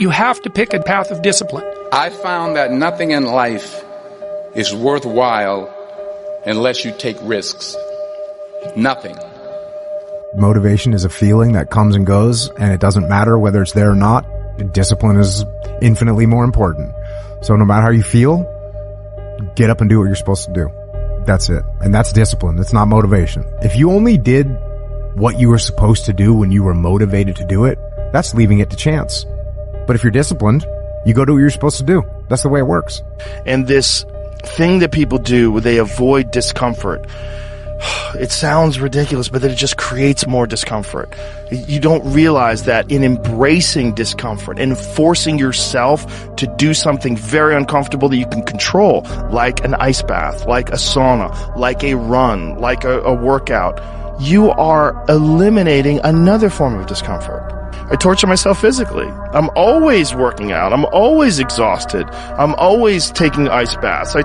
You have to pick a path of discipline. I found that nothing in life is worthwhile unless you take risks. Nothing. Motivation is a feeling that comes and goes, and it doesn't matter whether it's there or not. Discipline is infinitely more important. So no matter how you feel, get up and do what you're supposed to do. That's it. And that's discipline. It's not motivation. If you only did what you were supposed to do when you were motivated to do it, that's leaving it to chance. But if you're disciplined, you go do what you're supposed to do. That's the way it works. And this thing that people do where they avoid discomfort, it sounds ridiculous, but it just creates more discomfort. You don't realize that in embracing discomfort and forcing yourself to do something very uncomfortable that you can control, like an ice bath, like a sauna, like a run, like a workout, you are eliminating another form of discomfort. I torture myself physically. I'm always working out. I'm always exhausted. I'm always taking ice baths.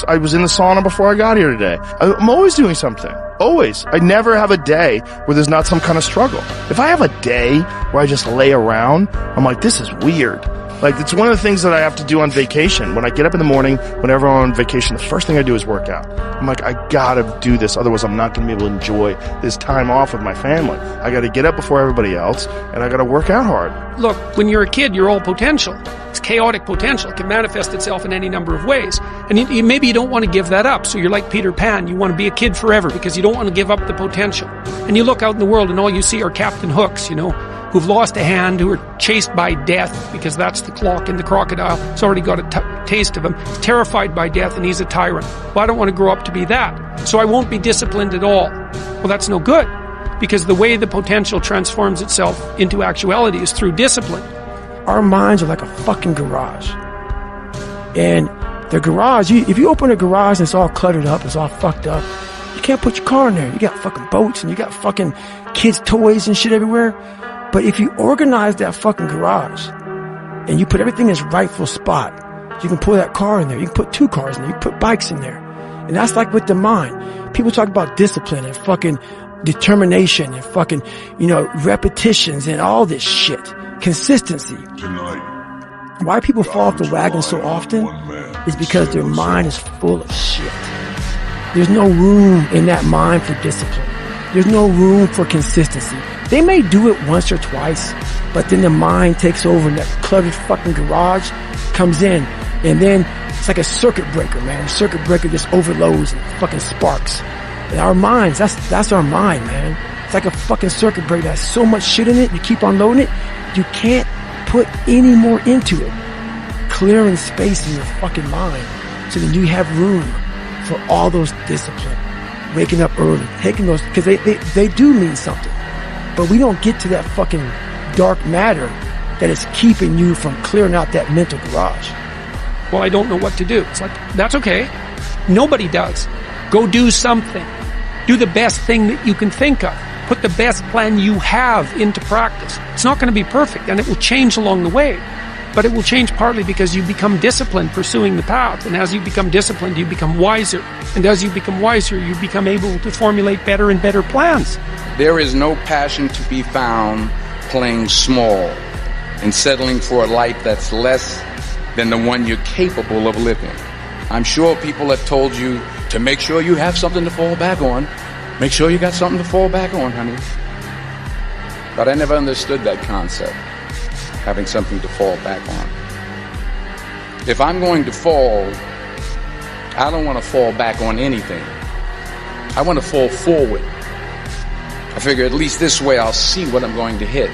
I was in the sauna before I got here today. I'm always doing something. Always. I never have a day where there's not some kind of struggle. If I have a day where I just lay around, I'm like, this is weird. Like, it's one of the things that I have to do on vacation. When I get up in the morning, whenever I'm on vacation, the first thing I do is work out. I'm like, I gotta do this, otherwise I'm not gonna be able to enjoy this time off with my family. I gotta get up before everybody else, and I gotta work out hard. Look, when you're a kid, you're all potential. It's chaotic potential. It can manifest itself in any number of ways. And maybe you don't want to give that up. So you're like Peter Pan. You want to be a kid forever because you don't want to give up the potential. And you look out in the world and all you see are Captain Hooks, who've lost a hand, who are chased by death because that's the clock in the crocodile. It's already got a taste of him. He's terrified by death and he's a tyrant. Well, I don't want to grow up to be that. So I won't be disciplined at all. Well, that's no good because the way the potential transforms itself into actuality is through discipline. Our minds are like a fucking garage. And the garage, if you open a garage and it's all cluttered up, it's all fucked up, you can't put your car in there. You got fucking boats and you got fucking kids' toys and shit everywhere. But if you organize that fucking garage and you put everything in its rightful spot, you can pull that car in there. You can put 2 cars in there. You can put bikes in there. And that's like with the mind. People talk about discipline and fucking determination and fucking, repetitions and all this shit. Consistency. Why people fall off the wagon so often is because their mind is full of shit. There's no room in that mind for discipline. There's no room for consistency. They may do it once or twice, but then the mind takes over and that cluttered fucking garage comes in, and then it's like a circuit breaker, man. A circuit breaker just overloads and fucking sparks. And our minds, that's our mind, man. It's like a fucking circuit breaker that has so much shit in it, you keep on loading it, you can't put any more into it. Clearing space in your fucking mind so that you have room for all those discipline. Waking up early, taking those, because they do mean something. But we don't get to that fucking dark matter that is keeping you from clearing out that mental garage. Well, I don't know what to do. It's like, that's okay. Nobody does. Go do something. Do the best thing that you can think of. Put the best plan you have into practice. It's not going to be perfect, and it will change along the way. But it will change partly because you become disciplined pursuing the path. And as you become disciplined, you become wiser. And as you become wiser, you become able to formulate better and better plans. There is no passion to be found playing small and settling for a life that's less than the one you're capable of living. I'm sure people have told you to make sure you have something to fall back on. Make sure you got something to fall back on, honey. But I never understood that concept, having something to fall back on. If I'm going to fall, I don't want to fall back on anything. I want to fall forward. I figure at least this way I'll see what I'm going to hit.